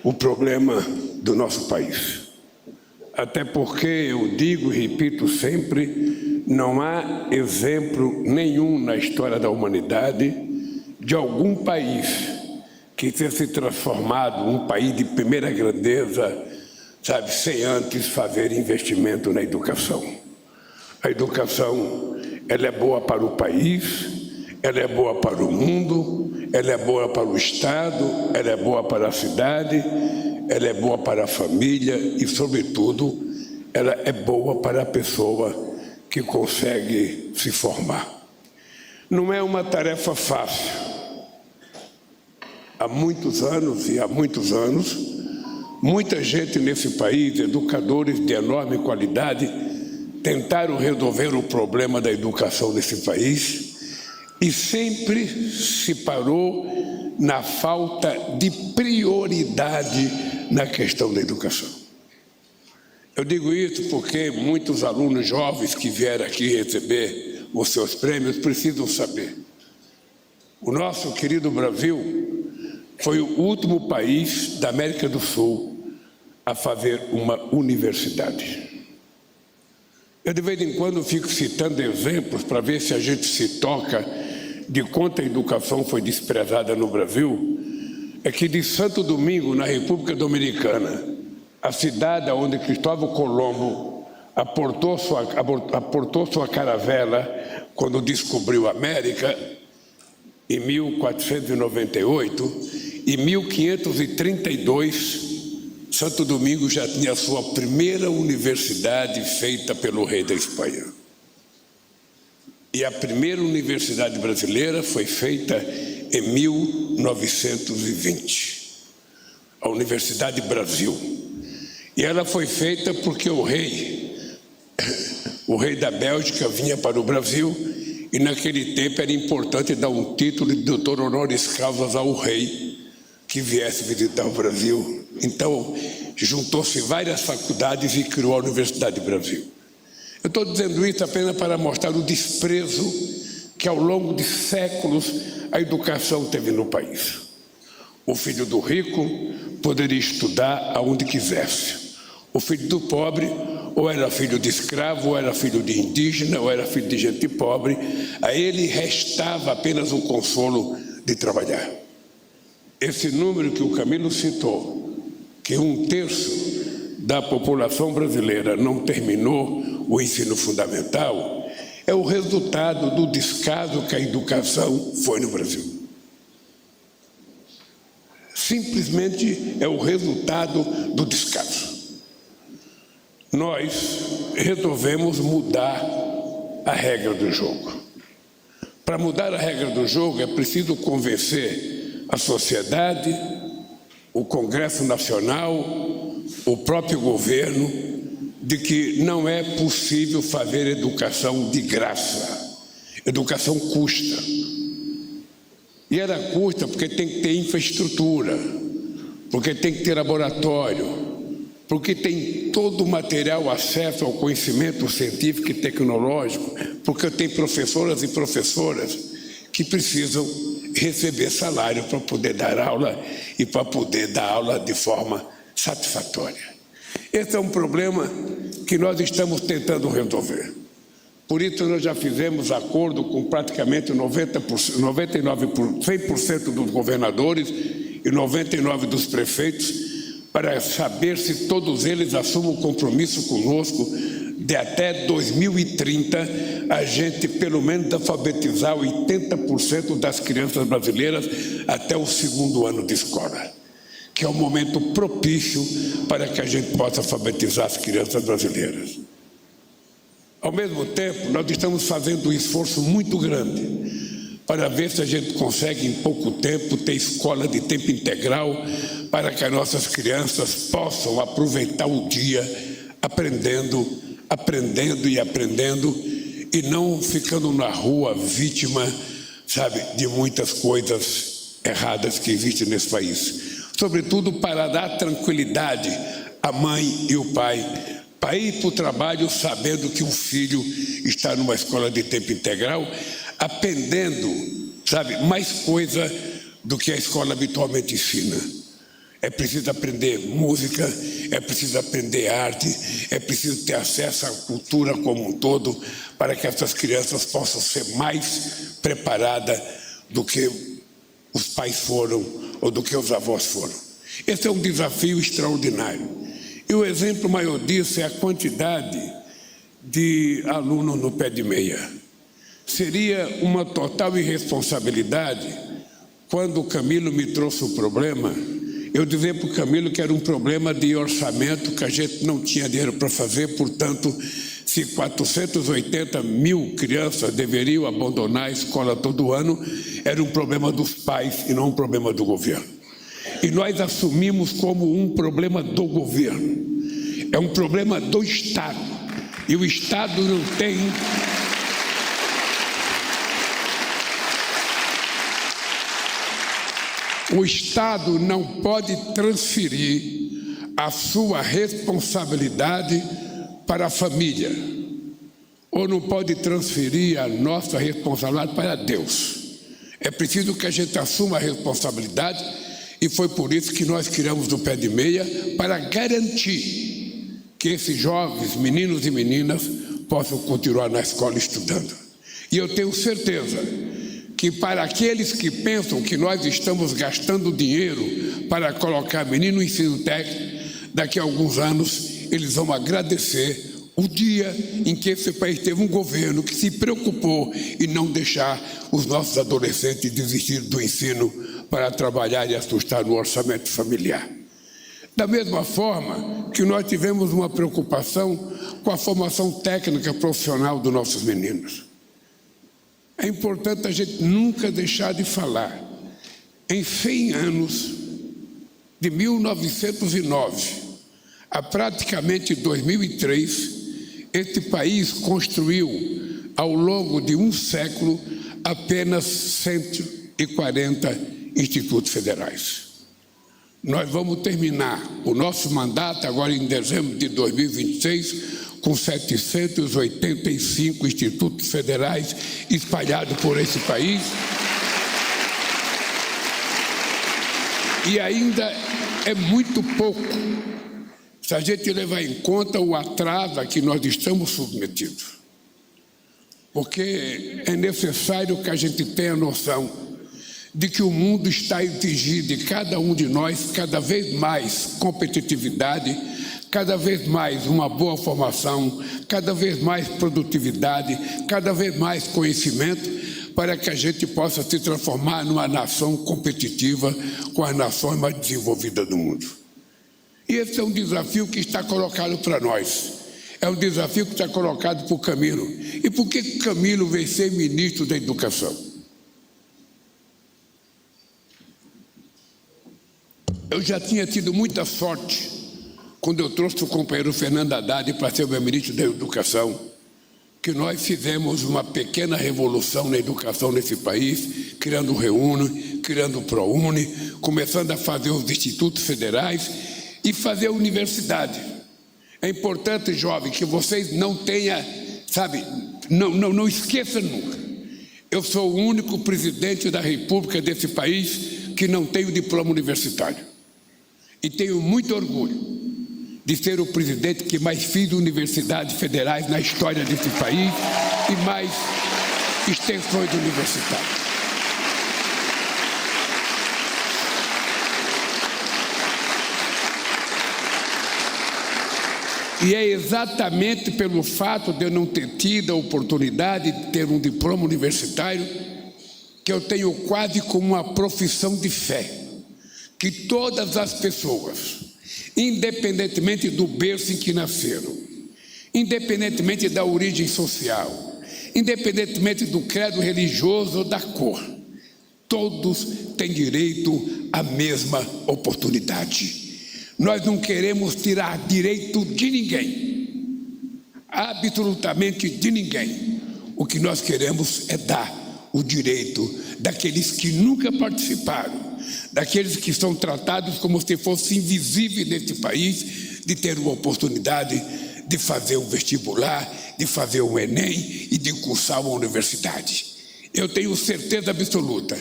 o problema do nosso país. Até porque, eu digo e repito sempre, não há exemplo nenhum na história da humanidade de algum país que tenha se transformado num país de primeira grandeza, sabe, sem antes fazer investimento na educação. A educação, ela é boa para o país, ela é boa para o mundo, ela é boa para o Estado, ela é boa para a cidade, ela é boa para a família e, sobretudo, ela é boa para a pessoa que consegue se formar. Não é uma tarefa fácil. Há muitos anos, muita gente nesse país, educadores de enorme qualidade, tentaram resolver o problema da educação nesse país e sempre se parou na falta de prioridade na questão da educação. Eu digo isso porque muitos alunos jovens que vieram aqui receber os seus prêmios precisam saber. O nosso querido Brasil foi o último país da América do Sul a fazer uma universidade. Eu, de vez em quando, fico citando exemplos para ver se a gente se toca de quanto a educação foi desprezada no Brasil. É que de Santo Domingo, na República Dominicana, a cidade onde Cristóvão Colombo aportou sua caravela quando descobriu a América, em 1498, em 1532, Santo Domingo já tinha a sua primeira universidade feita pelo rei da Espanha. E a primeira universidade brasileira foi feita em 1920, a Universidade Brasil. E ela foi feita porque o rei da Bélgica vinha para o Brasil e naquele tempo era importante dar um título de doutor honoris causa ao rei que viesse visitar o Brasil. Então, juntou-se várias faculdades e criou a Universidade Brasil. Eu estou dizendo isso apenas para mostrar o desprezo que ao longo de séculos a educação teve no país. O filho do rico poderia estudar aonde quisesse. O filho do pobre ou era filho de escravo, ou era filho de indígena, ou era filho de gente pobre. A ele restava apenas o consolo de trabalhar. Esse número que o Camilo citou, que 1/3 da população brasileira não terminou o ensino fundamental, é o resultado do descaso que a educação foi no Brasil. Simplesmente é o resultado do descaso. Nós resolvemos mudar a regra do jogo. Para mudar a regra do jogo é preciso convencer a sociedade, o Congresso Nacional, o próprio governo, de que não é possível fazer educação de graça. Educação custa. E ela custa porque tem que ter infraestrutura, porque tem que ter laboratório, porque tem todo o material, acesso ao conhecimento científico e tecnológico, porque tem professoras e professoras que precisam receber salário para poder dar aula e para poder dar aula de forma satisfatória. Esse é um problema que nós estamos tentando resolver. Por isso, nós já fizemos acordo com praticamente 100% dos governadores e 99% dos prefeitos para saber se todos eles assumem o compromisso conosco de até 2030 a gente pelo menos alfabetizar 80% das crianças brasileiras até o 2º ano de escola, que é o momento propício para que a gente possa alfabetizar as crianças brasileiras. Ao mesmo tempo, nós estamos fazendo um esforço muito grande para ver se a gente consegue, em pouco tempo, ter escola de tempo integral para que as nossas crianças possam aproveitar o dia aprendendo e não ficando na rua vítima, sabe, de muitas coisas erradas que existem nesse país. Sobretudo para dar tranquilidade à mãe e ao pai, para ir para o trabalho sabendo que o filho está numa escola de tempo integral, aprendendo, sabe, mais coisa do que a escola habitualmente ensina. É preciso aprender música, é preciso aprender arte, é preciso ter acesso à cultura como um todo, para que essas crianças possam ser mais preparadas do que os pais foram ou do que os avós foram. Esse é um desafio extraordinário. E o exemplo maior disso é a quantidade de alunos no pé de meia. Seria uma total irresponsabilidade, quando o Camilo me trouxe o problema, eu dizer para o Camilo que era um problema de orçamento, que a gente não tinha dinheiro para fazer, portanto, se 480 mil crianças deveriam abandonar a escola todo ano, era um problema dos pais e não um problema do governo. E nós assumimos como um problema do governo. É um problema do Estado. E o Estado não tem... O Estado não pode transferir a sua responsabilidade para a família, ou não pode transferir a nossa responsabilidade para Deus. É preciso que a gente assuma a responsabilidade, e foi por isso que nós criamos o Pé de Meia, para garantir que esses jovens, meninos e meninas, possam continuar na escola estudando. E eu tenho certeza que para aqueles que pensam que nós estamos gastando dinheiro para colocar menino no ensino técnico, daqui a alguns anos eles vão agradecer o dia em que esse país teve um governo que se preocupou em não deixar os nossos adolescentes desistir do ensino para trabalhar e assustar no orçamento familiar. Da mesma forma que nós tivemos uma preocupação com a formação técnica profissional dos nossos meninos. É importante a gente nunca deixar de falar. Em 100 anos, de 1909 a praticamente 2003, este país construiu, ao longo de um século, apenas 140 institutos federais. Nós vamos terminar o nosso mandato, agora em dezembro de 2026, com 785 institutos federais espalhados por esse país. E ainda é muito pouco, se a gente levar em conta o atraso a que nós estamos submetidos. Porque é necessário que a gente tenha noção de que o mundo está exigindo de cada um de nós cada vez mais competitividade, cada vez mais uma boa formação, cada vez mais produtividade, cada vez mais conhecimento, para que a gente possa se transformar numa nação competitiva com as nações mais desenvolvidas do mundo. E esse é um desafio que está colocado para nós. É um desafio que está colocado para o Camilo. E por que Camilo veio ser ministro da Educação? Eu já tinha tido muita sorte quando eu trouxe o companheiro Fernando Haddad para ser o meu ministro da Educação, que nós fizemos uma pequena revolução na educação nesse país, criando o REUNE, criando o ProUni, começando a fazer os institutos federais e fazer a universidade. É importante, jovem, que vocês não tenham, não esqueçam nunca. Eu sou o único presidente da República desse país que não tem o diploma universitário. E tenho muito orgulho de ser o presidente que mais fiz universidades federais na história desse país e mais extensões universitárias. E é exatamente pelo fato de eu não ter tido a oportunidade de ter um diploma universitário que eu tenho quase como uma profissão de fé, que todas as pessoas, independentemente do berço em que nasceram, independentemente da origem social, independentemente do credo religioso ou da cor, todos têm direito à mesma oportunidade. Nós não queremos tirar direito de ninguém, absolutamente de ninguém. O que nós queremos é dar o direito daqueles que nunca participaram, daqueles que são tratados como se fossem invisíveis neste país, de ter uma oportunidade de fazer um vestibular, de fazer um Enem e de cursar uma universidade. Eu tenho certeza absoluta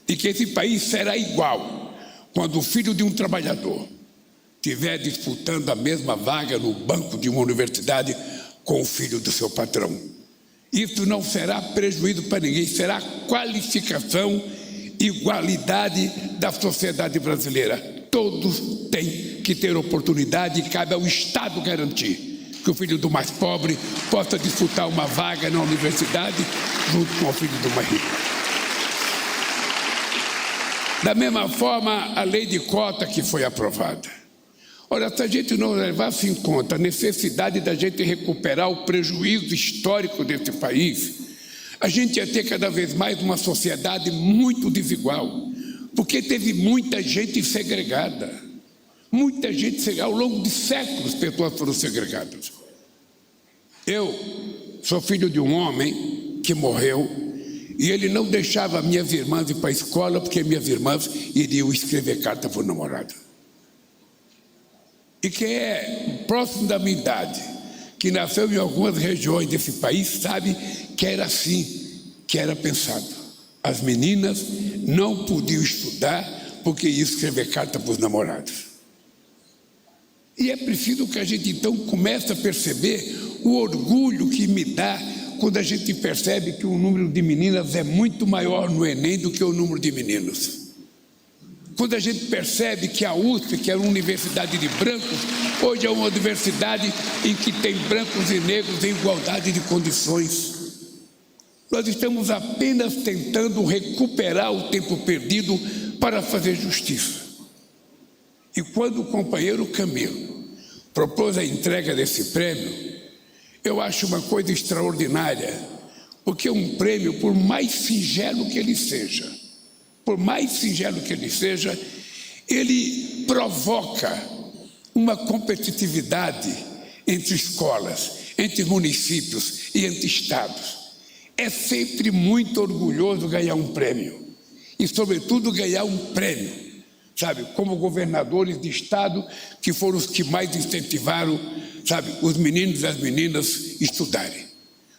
de que esse país será igual quando o filho de um trabalhador estiver disputando a mesma vaga no banco de uma universidade com o filho do seu patrão. Isso não será prejuízo para ninguém, será qualificação, igualdade da sociedade brasileira. Todos têm que ter oportunidade e cabe ao Estado garantir que o filho do mais pobre possa disputar uma vaga na universidade junto com o filho do mais rico. Da mesma forma, a lei de cota que foi aprovada. Ora, se a gente não levasse em conta a necessidade da gente recuperar o prejuízo histórico desse país, a gente ia ter cada vez mais uma sociedade muito desigual, porque teve muita gente segregada. Muita gente segregada. Ao longo de séculos, pessoas foram segregadas. Eu sou filho de um homem que morreu e ele não deixava minhas irmãs ir para a escola porque minhas irmãs iriam escrever carta para o namorado. E quem é próximo da minha idade, que nasceu em algumas regiões desse país, sabe que era assim que era pensado. As meninas não podiam estudar porque iam escrever carta para os namorados. E é preciso que a gente então comece a perceber o orgulho que me dá quando a gente percebe que o número de meninas é muito maior no Enem do que o número de meninos. Quando a gente percebe que a USP, que era uma universidade de brancos, hoje é uma universidade em que tem brancos e negros em igualdade de condições. Nós estamos apenas tentando recuperar o tempo perdido para fazer justiça. E quando o companheiro Camilo propôs a entrega desse prêmio, eu acho uma coisa extraordinária, porque um prêmio, por mais singelo que ele seja, ele provoca uma competitividade entre escolas, entre municípios e entre estados. É sempre muito orgulhoso ganhar um prêmio e, sobretudo, ganhar um prêmio, sabe, como governadores de estado que foram os que mais incentivaram, sabe, os meninos e as meninas estudarem.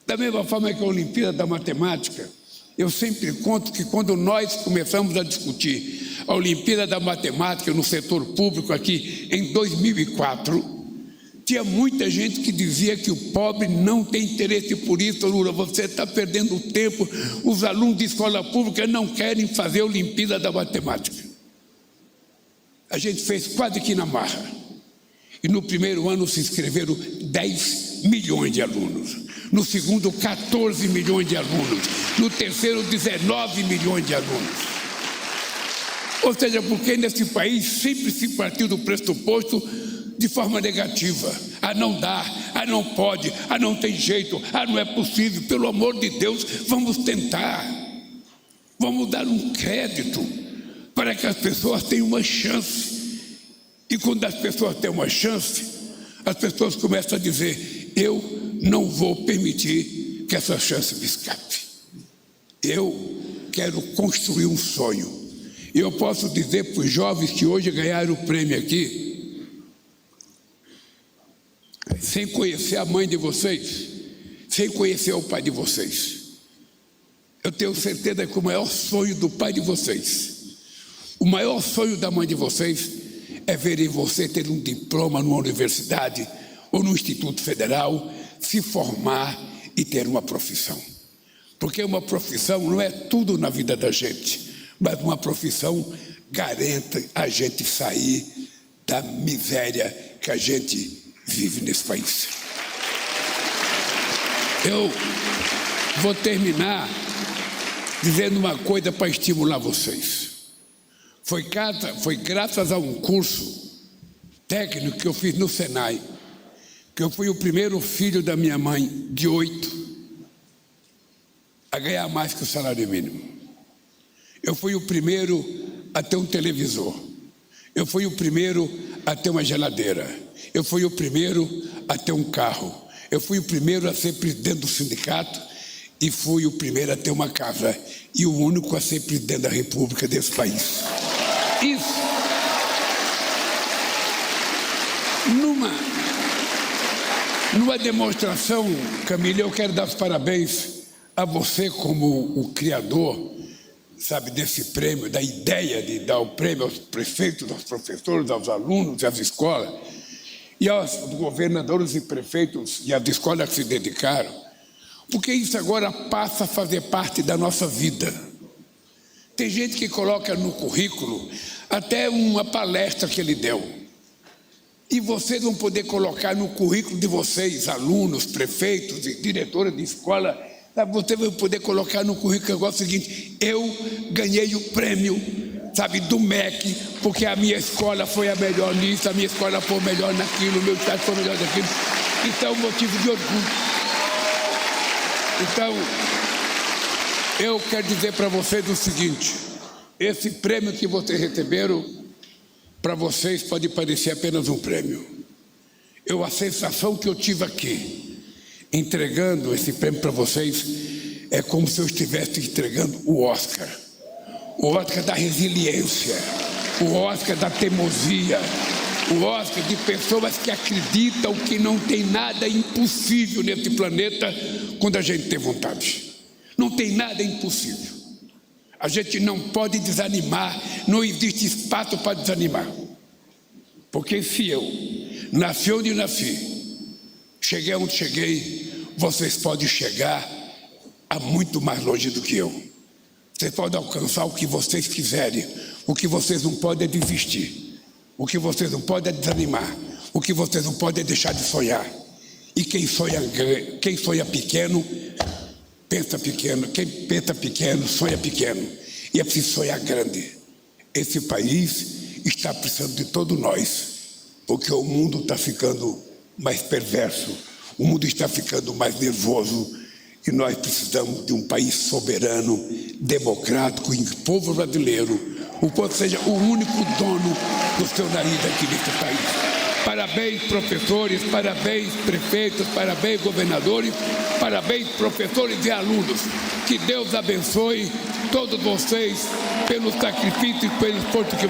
Da mesma forma que a Olimpíada da Matemática, eu sempre conto que quando nós começamos a discutir a Olimpíada da Matemática no setor público aqui em 2004, tinha muita gente que dizia que o pobre não tem interesse por isso. Lula, você está perdendo tempo, os alunos de escola pública não querem fazer a Olimpíada da Matemática. A gente fez quase que na marra. E no primeiro ano se inscreveram 10 milhões de alunos. No segundo, 14 milhões de alunos. No terceiro, 19 milhões de alunos. Ou seja, porque nesse país sempre se partiu do pressuposto de forma negativa. Ah, não dá, ah, não pode, ah, não tem jeito, ah, não é possível. Pelo amor de Deus, vamos tentar. Vamos dar um crédito para que as pessoas tenham uma chance. E quando as pessoas têm uma chance, as pessoas começam a dizer: eu não vou permitir que essa chance me escape. Eu quero construir um sonho. E eu posso dizer para os jovens que hoje ganharam o prêmio aqui, sem conhecer a mãe de vocês, sem conhecer o pai de vocês, eu tenho certeza que o maior sonho do pai de vocês, o maior sonho da mãe de vocês, é verem você ter um diploma numa universidade ou no Instituto Federal, se formar e ter uma profissão. Porque uma profissão não é tudo na vida da gente, mas uma profissão garante a gente sair da miséria que a gente vive nesse país. Eu vou terminar dizendo uma coisa para estimular vocês. Foi graças a um curso técnico que eu fiz no Senai, que eu fui o primeiro filho da minha mãe, de 8, a ganhar mais que o salário mínimo. Eu fui o primeiro a ter um televisor. Eu fui o primeiro a ter uma geladeira. Eu fui o primeiro a ter um carro. Eu fui o primeiro a ser presidente do sindicato e fui o primeiro a ter uma casa. E o único a ser presidente da República desse país. Isso. Numa demonstração, Camila, eu quero dar os parabéns a você como o criador sabe, desse prêmio, da ideia de dar o prêmio aos prefeitos, aos professores, aos alunos e às escolas, e aos governadores e prefeitos e às escolas que se dedicaram, porque isso agora passa a fazer parte da nossa vida. Tem gente que coloca no currículo até uma palestra que ele deu. E vocês vão poder colocar no currículo de vocês, alunos, prefeitos e diretores de escola, você vai poder colocar no currículo agora o seguinte: eu ganhei o prêmio, sabe, do MEC, porque a minha escola foi a melhor nisso, a minha escola foi melhor naquilo, o meu estado foi melhor naquilo. Isso é um motivo de orgulho. Então, eu quero dizer para vocês o seguinte: esse prêmio que vocês receberam, para vocês pode parecer apenas um prêmio. A sensação que eu tive aqui, entregando esse prêmio para vocês, é como se eu estivesse entregando o Oscar da resiliência, o Oscar da teimosia, o Oscar de pessoas que acreditam que não tem nada impossível nesse planeta quando a gente tem vontade. Não tem nada impossível. A gente não pode desanimar, não existe espaço para desanimar. Porque se eu nasci onde nasci, cheguei onde cheguei, vocês podem chegar a muito mais longe do que eu. Vocês podem alcançar o que vocês quiserem. O que vocês não podem é desistir. O que vocês não podem é desanimar. O que vocês não podem é deixar de sonhar. E quem sonha pequeno, pensa pequeno. Quem pensa pequeno, sonha pequeno. E é preciso sonhar grande. Esse país está precisando de todos nós, porque o mundo está ficando mais perverso, o mundo está ficando mais nervoso, e nós precisamos de um país soberano, democrático, e o povo brasileiro, o povo seja o único dono do seu nariz aqui nesse país. Parabéns, professores, parabéns, prefeitos, parabéns, governadores, parabéns, professores e alunos. Que Deus abençoe todos vocês pelo sacrifício e pelo esforço que